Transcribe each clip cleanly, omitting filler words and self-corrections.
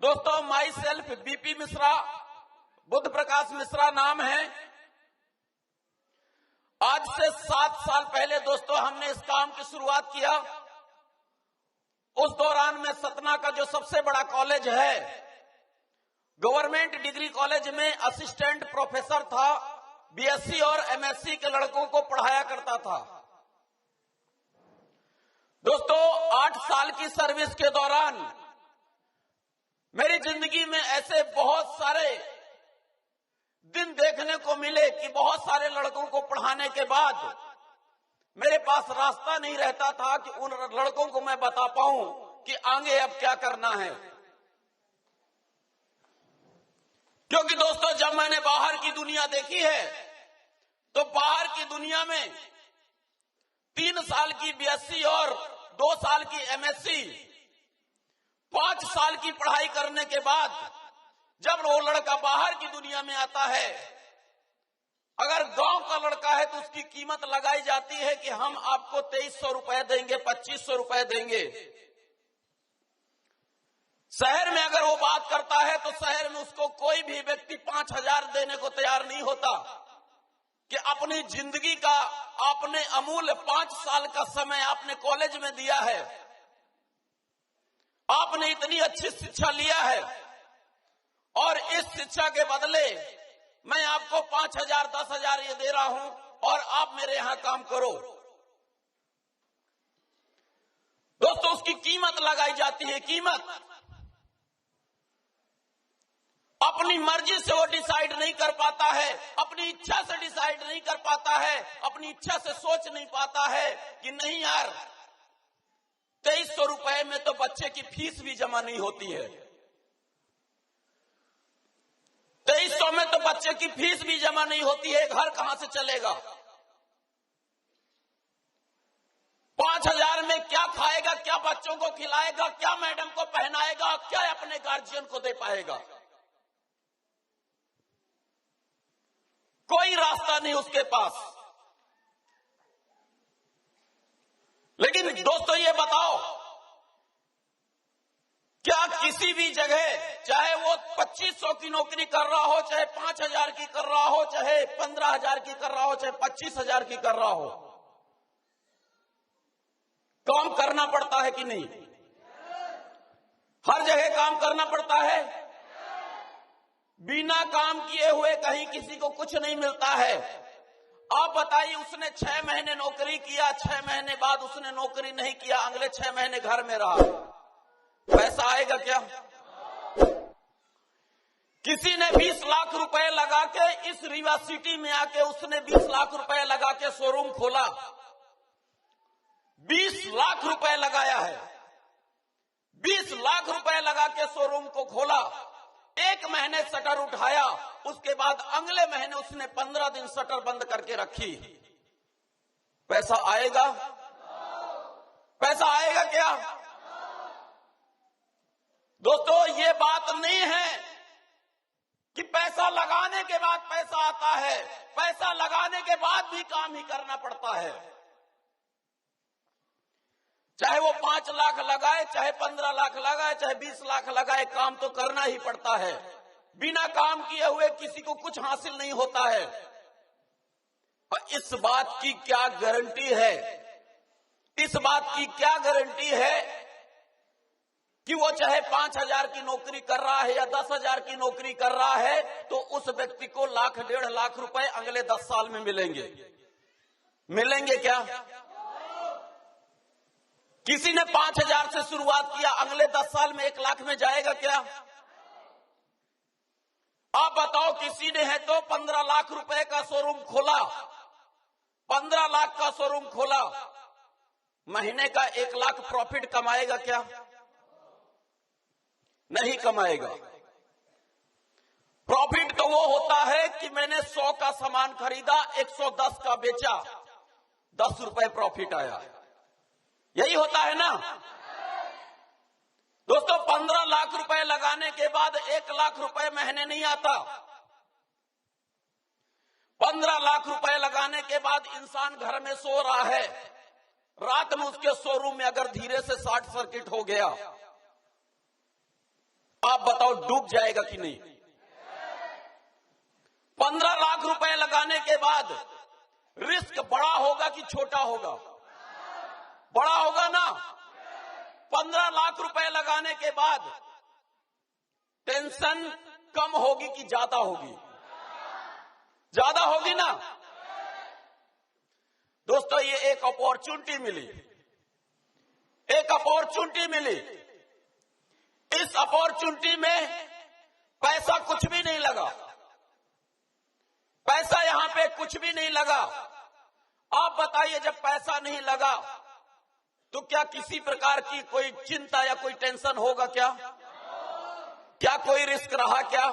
दोस्तों, myself BP Mishra, Buddha Prakash Mishra नाम है। आज से 7 साल पहले दोस्तों हमने इस काम की शुरुआत किया। उस दौरान में सतना का जो सबसे बड़ा कॉलेज है, गवर्नमेंट डिग्री कॉलेज में असिस्टेंट प्रोफेसर था। बीएससी और एमएससी के लड़कों को पढ़ाया करता था। दोस्तों, 8 साल की सर्विस के दौरान मेरी जिंदगी में ऐसे बहुत सारे दिन देखने को मिले कि बहुत सारे लड़कों को पढ़ाने के बाद मेरे पास रास्ता नहीं रहता था कि उन लड़कों को मैं बता पाऊं कि आगे अब क्या करना है। क्योंकि दोस्तों, जब मैंने बाहर की दुनिया देखी है तो बाहर की दुनिया में 3 साल की बीएससी और 2 साल की एमएससी, 5 साल की पढ़ाई करने के बाद जब वो लड़का बाहर की दुनिया में आता है, अगर गांव का लड़का है तो उसकी कीमत लगाई जाती है कि हम आपको 2300 रुपए देंगे, 2500 रुपए देंगे। शहर में अगर वो बात करता है तो शहर में उसको कोई भी व्यक्ति 5000 देने को तैयार नहीं होता कि अपनी जिंदगी का आपने अमूल्य 5 साल का समय आपने कॉलेज में दिया है, आपने इतनी अच्छी शिक्षा लिया है और इस शिक्षा के बदले मैं आपको 5000, 10,000 ये दे रहा हूं और आप मेरे यहां काम करो। दोस्तों, उसकी कीमत लगाई जाती है। कीमत अपनी मर्जी से वो डिसाइड नहीं कर पाता है, अपनी इच्छा से डिसाइड नहीं कर पाता है, अपनी इच्छा से सोच नहीं पाता है कि नहीं यार, 2300 रुपए में तो बच्चे की फीस भी जमा नहीं होती है, 2300 में तो बच्चे की फीस भी जमा नहीं होती है, घर कहां से चलेगा? 5000 में क्या खाएगा, क्या बच्चों को खिलाएगा, क्या मैडम को पहनाएगा, क्या अपने गार्जियन को दे पाएगा? कोई रास्ता नहीं उसके पास। लेकिन दोस्तों, ये बताओ, क्या किसी भी जगह, चाहे वो 2500 की नौकरी कर रहा हो, चाहे 5000 की कर रहा हो, चाहे 15,000 की कर रहा हो, चाहे 25,000 की कर रहा हो, काम करना पड़ता है कि नहीं? हर जगह काम करना पड़ता है। बिना काम किए हुए कहीं किसी को कुछ नहीं मिलता है। आप बताइए, उसने 6 महीने नौकरी किया, 6 महीने बाद उसने नौकरी नहीं किया, अगले 6 महीने घर में रहा, पैसा आएगा क्या? किसी ने 20 लाख रुपए लगा के इस रीवा सिटी में आके उसने 20 लाख रुपए लगा के शोरूम खोला, 20 लाख रुपए लगाया है, 20 लाख रुपए लगा के शोरूम को खोला, 1 महीने शटर उठाया, उसके बाद अगले महीने उसने 15 दिन शटर बंद करके रखी। पैसा आएगा? पैसा आएगा क्या? दोस्तों, ये बात नहीं है कि पैसा लगाने के बाद पैसा आता है, पैसा लगाने के बाद भी काम ही करना पड़ता है। चाहे वो 5 लाख लगाए, चाहे 15 लाख लगाए, चाहे 20 लाख लगाए, काम तो करना ही पड़ता है। बिना काम किए हुए किसी को कुछ हासिल नहीं होता है। और इस बात की क्या गारंटी है, इस बात की क्या गारंटी है कि वो चाहे 5000 की नौकरी कर रहा है या 10,000 की नौकरी कर रहा है तो उस व्यक्ति को 1,00,000, 1.5 लाख रुपए अगले 10 साल में मिलेंगे? मिलेंगे क्या? किसी ने 5000 से शुरुआत किया, अगले 10 साल में 1 लाख में जाएगा क्या? आप बताओ, किसी ने है तो 15 लाख रुपए का शोरूम खोला, 15 लाख का शोरूम खोला, महीने का 1 लाख प्रॉफिट कमाएगा क्या? नहीं कमाएगा। प्रॉफिट तो वो होता है कि मैंने 100 का सामान खरीदा, 110 का बेचा, 10 रुपए प्रॉफिट आया, यही होता है ना दोस्तों। 15 लाख रुपए लगाने के बाद 1 लाख रुपए महीने नहीं आता। 15 लाख रुपए लगाने के बाद इंसान घर में सो रहा है, रात में उसके शोरूम में अगर धीरे से शॉर्ट सर्किट हो गया आप बताओ डूब जाएगा कि नहीं? 15 लाख रुपए लगाने के बाद रिस्क बड़ा होगा कि छोटा होगा? बड़ा होगा ना। 15 लाख रुपए लगाने के बाद टेंशन कम होगी कि ज्यादा होगी? ज्यादा होगी ना। दोस्तों, ये एक अपॉर्चुनिटी मिली, एक अपॉर्चुनिटी मिली। इस अपॉर्चुनिटी में पैसा कुछ भी नहीं लगा, पैसा यहां पे कुछ भी नहीं लगा। आप बताइए, जब पैसा नहीं लगा तो क्या किसी प्रकार की कोई चिंता या कोई टेंशन होगा क्या? क्या कोई रिस्क रहा क्या?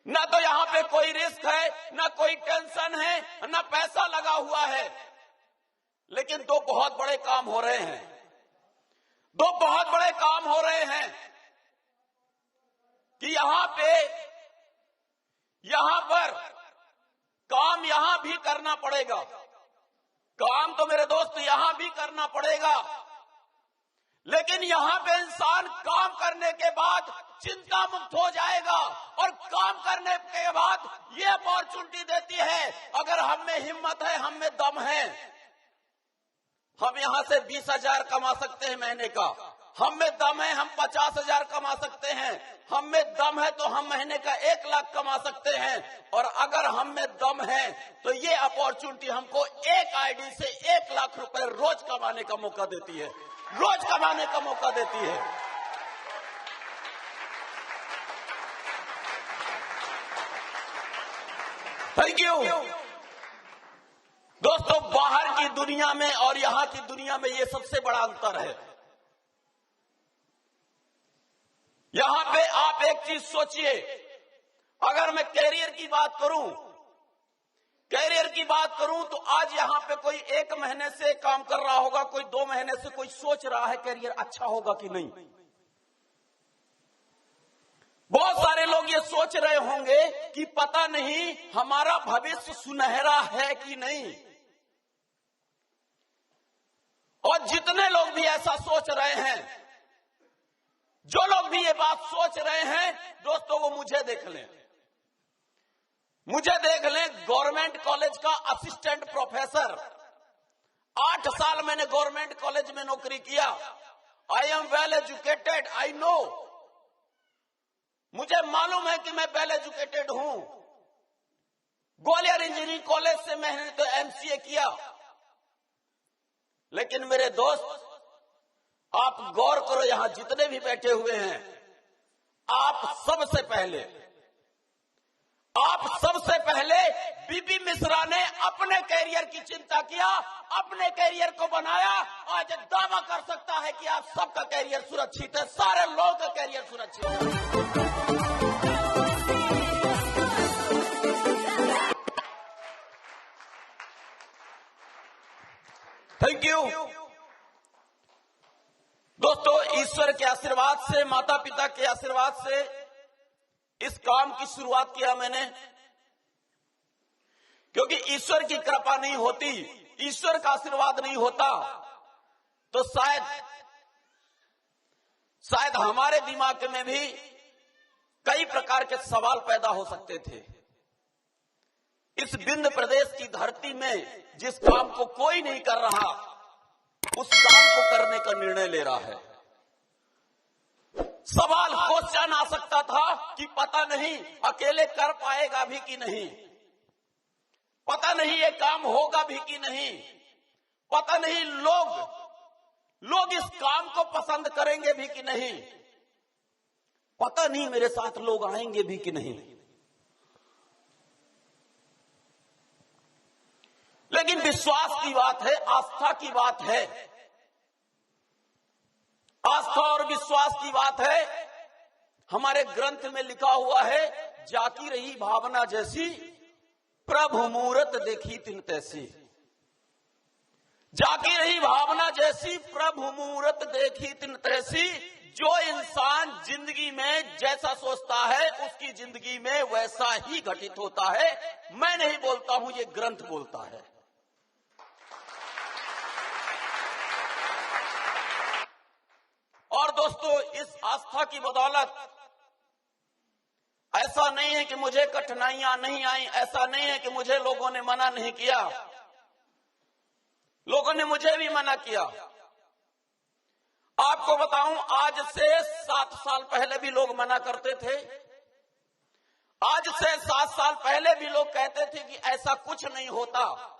ना तो यहां पे कोई रिस्क है, ना कोई टेंशन है, ना पैसा लगा हुआ है। लेकिन दो बहुत बड़े काम हो रहे हैं, दो बहुत बड़े काम हो रहे हैं कि यहां पर काम यहां भी करना पड़ेगा। काम तो मेरे दोस्त यहां भी करना पड़ेगा, लेकिन यहां पे इंसान काम करने के बाद चिंता मुक्त हो जाएगा। और काम करने के बाद ये अपॉर्चुनिटी देती है, अगर हम में हिम्मत है, हम में दम है, हम यहां से 20,000 कमा सकते हैं महीने का। हम में दम है, हम 50,000 कमा सकते हैं। हम में दम है तो हम महीने का 1 लाख कमा सकते हैं। और अगर हम में दम है तो ये अपॉर्चुनिटी हमको एक आईडी से 1 लाख रुपए रोज कमाने का मौका देती है, रोज कमाने का मौका देती है। Thank you. दोस्तों, बाहर की दुनिया में और यहां की दुनिया में ये सबसे बड़ा अंतर है। यहां पे आप एक चीज सोचिए, अगर मैं कैरियर की बात करूं तो आज यहां पे कोई 1 महीने से काम कर रहा होगा, कोई 2 महीने से, कोई सोच रहा है कैरियर अच्छा होगा कि नहीं। बहुत सारे लोग ये सोच रहे होंगे कि पता नहीं हमारा भविष्य सुनहरा है कि नहीं। और जितने लोग भी ऐसा सोच रहे हैं, जो लोग भी ये बात सोच रहे हैं, दोस्तों वो मुझे देख लें, गवर्नमेंट कॉलेज का असिस्टेंट प्रोफेसर। 8 साल मैंने गवर्नमेंट कॉलेज में नौकरी किया। I am well educated, I know, मुझे मालूम है कि मैं वेल एजुकेटेड हूं। ग्वालियर इंजीनियरिंग कॉलेज से मैंने तो एमसीए किया। लेकिन मेरे दोस्त, आप गौर करो, यहां जितने भी बैठे हुए हैं, आप सबसे पहले बीपी मिश्रा ने अपने कैरियर की चिंता किया, अपने कैरियर को बनाया। आज दावा कर सकता है कि आप सबका कैरियर सुरक्षित है, सारे लोगों का कैरियर सुरक्षित है। Thank you. दोस्तों, ईश्वर के आशीर्वाद से, माता पिता के आशीर्वाद से इस काम की शुरुआत किया मैंने, क्योंकि ईश्वर की कृपा नहीं होती, ईश्वर का आशीर्वाद नहीं होता तो शायद हमारे दिमाग में भी कई प्रकार के सवाल पैदा हो सकते थे। इस विंध्य प्रदेश की धरती में जिस काम को कोई नहीं कर रहा, उस काम को करने का निर्णय ले रहा है। सवाल, क्वेश्चन आ सकता था कि पता नहीं अकेले कर पाएगा भी कि नहीं, पता नहीं ये काम होगा भी कि नहीं, पता नहीं लोग इस काम को पसंद करेंगे भी कि नहीं, पता नहीं मेरे साथ लोग आएंगे भी कि नहीं। लेकिन विश्वास की बात है, आस्था की बात है, आस्था और विश्वास की बात है। हमारे ग्रंथ में लिखा हुआ है, जाती रही भावना जैसी, प्रभु मूरत देखी तिन तैसी। जाती रही भावना जैसी, प्रभु मूरत देखी तिन तैसी। जो इंसान जिंदगी में जैसा सोचता है, उसकी जिंदगी में वैसा ही घटित होता है। मैं नहीं बोलता हूं, ये ग्रंथ बोलता है। और और दोस्तों, इस आस्था की बदौलत ऐसा नहीं है कि मुझे कठिनाइयां नहीं आई, ऐसा नहीं है कि मुझे लोगों ने मना नहीं किया। लोगों ने मुझे भी मना किया। आपको बताऊं, आज से 7 साल पहले भी लोग मना करते थे। आज से 7 साल पहले भी लोग कहते थे कि ऐसा कुछ नहीं होता।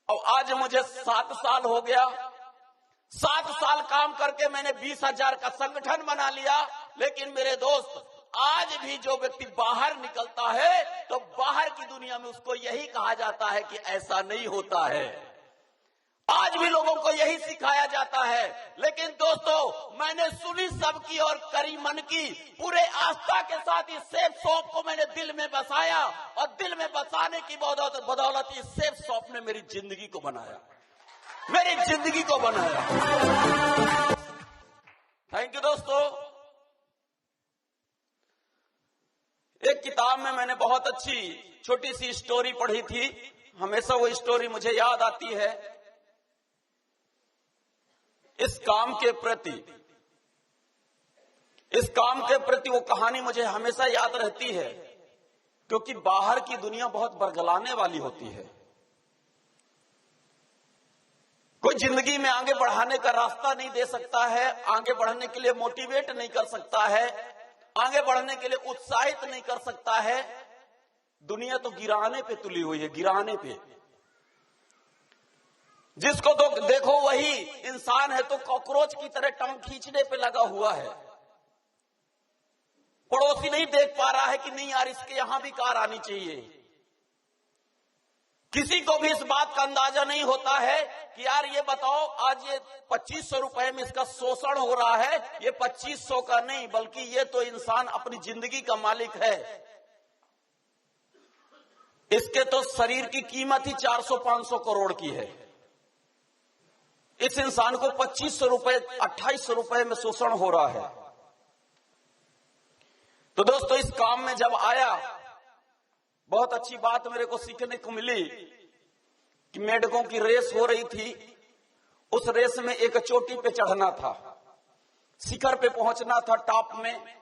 और आज मुझे 7 साल हो गया। 7 साल काम करके मैंने 20,000 का संगठन बना लिया। लेकिन मेरे दोस्त, आज भी जो व्यक्ति बाहर निकलता है तो बाहर की दुनिया में उसको यही कहा जाता है कि ऐसा नहीं होता है। आज भी लोगों को यही सिखाया जाता है। लेकिन दोस्तों, मैंने सुनी सबकी और करी मन की। पूरे आस्था के साथ इस सेफ शॉप को मैंने दिल में बसाया, और दिल में बसाने की बदौलत इस सेफ शॉप ने मेरी जिंदगी को बनाया, मेरी जिंदगी को बनाया। थैंक यू दोस्तों। एक किताब में मैंने बहुत अच्छी छोटी सी स्टोरी पढ़ी थी। हमेशा वो स्टोरी मुझे याद आती है। इस काम के प्रति वो कहानी मुझे हमेशा याद रहती है, क्योंकि बाहर की दुनिया बहुत बरगलाने वाली होती है। कोई जिंदगी में आगे बढ़ाने का रास्ता नहीं दे सकता है, आगे बढ़ने के लिए मोटिवेट नहीं कर सकता है, आगे बढ़ने के लिए उत्साहित नहीं कर सकता है। दुनिया तो गिराने पे तुली हुई है, गिराने पे। जिसको तो देखो वही इंसान है तो कॉकरोच की तरह टांग खींचने पे लगा हुआ है। पड़ोसी नहीं देख पा रहा है कि नहीं यार, इसके यहां भी कार आनी चाहिए। किसी को भी इस बात का अंदाजा नहीं होता है कि यार ये बताओ, आज ये 2500 रुपए में इसका शोषण हो रहा है। ये 2500 का नहीं, बल्कि ये तो इंसान अपनी जिंदगी का मालिक है। इसके तो शरीर की कीमत ही 400-500 करोड़ की है। इस इंसान को 2500 रुपए, 2800 रुपए में शोषण हो रहा है। तो दोस्तों, इस काम में जब आया, बहुत अच्छी बात मेरे को सीखने को मिली कि मेढकों की रेस हो रही थी। उस रेस में एक चोटी पे चढ़ना था, शिखर पे पहुंचना था, टॉप में।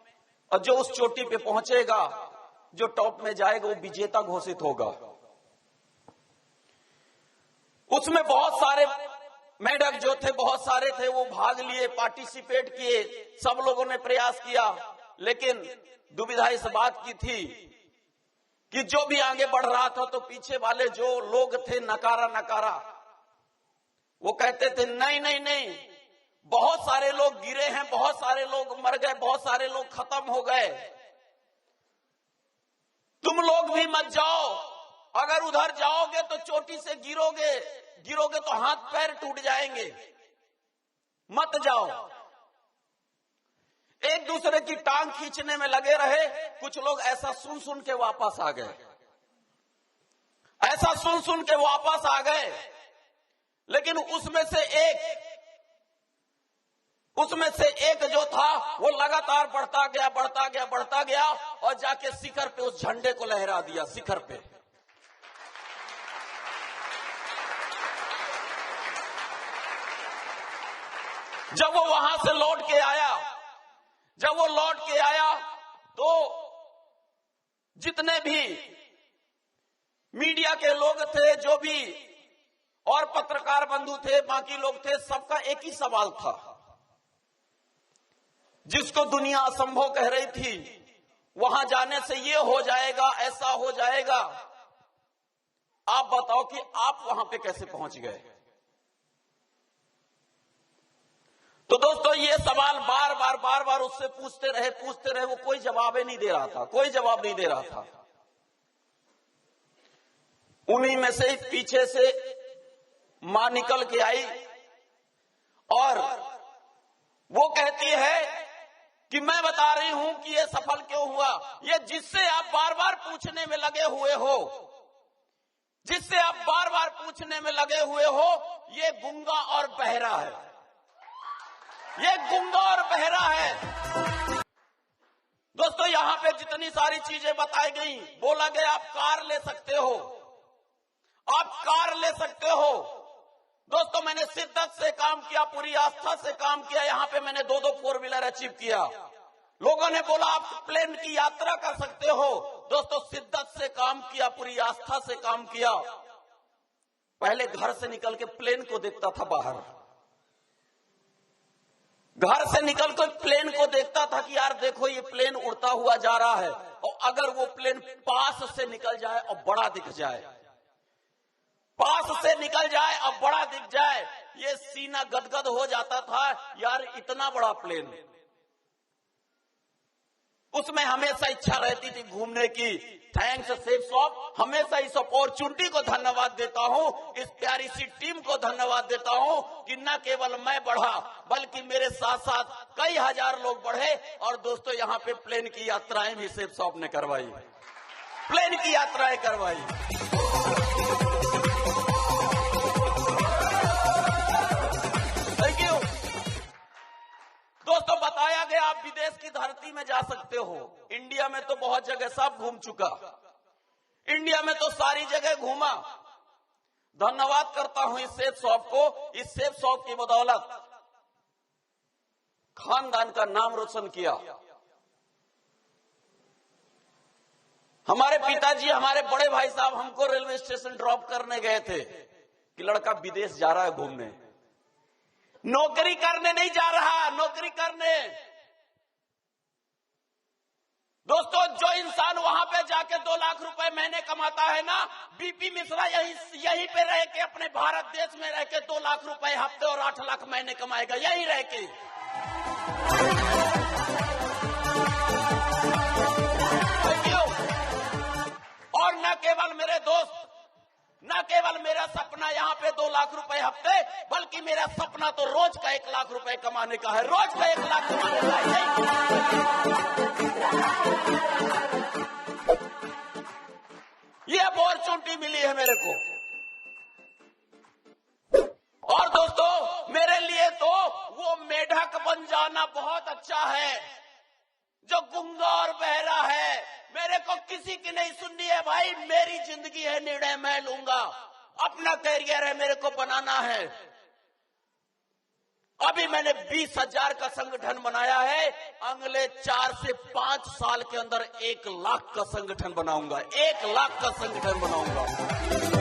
और जो उस चोटी पे पहुंचेगा, जो टॉप में जाएगा, वो विजेता घोषित होगा। उसमें बहुत सारे मेढक जो थे, बहुत सारे थे, वो भाग लिए, पार्टिसिपेट किए, सब लोगों ने प्रयास किया। लेकिन दुविधा इस बात की थी कि जो भी आगे बढ़ रहा था तो पीछे वाले जो लोग थे नकारा, वो कहते थे नहीं नहीं नहीं, बहुत सारे लोग गिरे हैं, बहुत सारे लोग मर गए, बहुत सारे लोग खत्म हो गए, तुम लोग भी मत जाओ। अगर उधर जाओगे तो चोटी से गिरोगे तो हाथ पैर टूट जाएंगे, मत जाओ। एक दूसरे की टांग खींचने में लगे रहे। कुछ लोग ऐसा सुन के वापस आ गए, ऐसा सुन के वापस आ गए। लेकिन उसमें से एक जो था, वो लगातार बढ़ता गया और जाके शिखर पे उस झंडे को लहरा दिया, शिखर पे। जब वो वहां से लौट के आया, तो जितने भी मीडिया के लोग थे, जो भी और पत्रकार बंधु थे, बाकी लोग थे, सबका एक ही सवाल था, जिसको दुनिया असंभव कह रही थी, वहां जाने से ये हो जाएगा, ऐसा हो जाएगा। आप बताओ कि आप वहां पे कैसे पहुंच गए। तो दोस्तों, ये सवाल बार बार उससे पूछते रहे, वो कोई जवाब नहीं दे रहा था। उन्हीं में से पीछे से मां निकल के आई और वो कहती है कि मैं बता रही हूं कि ये सफल क्यों हुआ। ये जिससे आप बार बार पूछने में लगे हुए हो, ये गूंगा और बहरा है। दोस्तों, यहां पे जितनी सारी चीजें बताई गई, बोला गया आप कार ले सकते हो। दोस्तों मैंने शिद्दत से काम किया, पूरी आस्था से काम किया। यहां पे मैंने 2-2 4 व्हीलर अचीव किया। लोगों ने बोला आप प्लेन की यात्रा कर सकते हो। दोस्तों शिद्दत से काम किया, पूरी आस्था से काम किया। पहले घर से निकल के प्लेन को देखता था बाहर, घर से निकल कर प्लेन को देखता था कि यार देखो ये प्लेन उड़ता हुआ जा रहा है, और अगर वो प्लेन पास से निकल जाए और बड़ा दिख जाए, पास से निकल जाए और बड़ा दिख जाए, ये सीना गदगद हो जाता था। यार इतना बड़ा प्लेन, उसमें हमेशा इच्छा रहती थी घूमने की। थैंक्स सेफ शॉप, हमेशा इस अपॉर्चुनिटी को धन्यवाद देता हूं, इस प्यारी सी टीम को धन्यवाद देता हूं कि न केवल मैं बढ़ा बल्कि मेरे साथ साथ कई हजार लोग बढ़े। और दोस्तों यहाँ पे प्लेन की यात्राएं भी सेफ शॉप ने करवाई, प्लेन की यात्राएं करवाई। Thank you. दोस्तों बताया गया आप विदेश की धरती में जा सकते हो। इंडिया में तो बहुत जगह सब घूम चुका, इंडिया में तो सारी जगह घूमा। धन्यवाद करता हूं इस सेफ शॉप को। इस सेफ शॉप की बदौलत खानदान का नाम रोशन किया। हमारे पिताजी, हमारे बड़े भाई साहब हमको रेलवे स्टेशन ड्रॉप करने गए थे कि लड़का विदेश जा रहा है घूमने, नौकरी करने नहीं जा रहा, नौकरी करने। दोस्तों जो इंसान वहां पे जाके 2 लाख रुपए महीने कमाता है ना, बीपी मिश्रा यहीं पे रह के अपने भारत देश में रह के 2 लाख रुपए हफ्ते और 8 लाख महीने कमाएगा, यहीं रह के। और न केवल मेरे दोस्त, न केवल मेरा सपना यहाँ पे 2 लाख रुपए हफ्ते, बल्कि मेरा सपना तो रोज का 1 लाख रुपए कमाने का है, रोज का 1 लाख कमाने का है। ये अपॉर्चुनिटी मिली है मेरे को। और दोस्तों मेरे लिए तो वो मेढक बन जाना बहुत अच्छा है जो गूंगा और बहरा है। मेरे को किसी की नहीं सुननी है भाई, मेरी जिंदगी है, निर्णय मैं लूंगा, अपना कैरियर है, मेरे को बनाना है। अभी मैंने 20,000 का संगठन बनाया है, अगले 4 से 5 साल के अंदर 1 लाख का संगठन बनाऊंगा, 1 लाख का संगठन बनाऊंगा।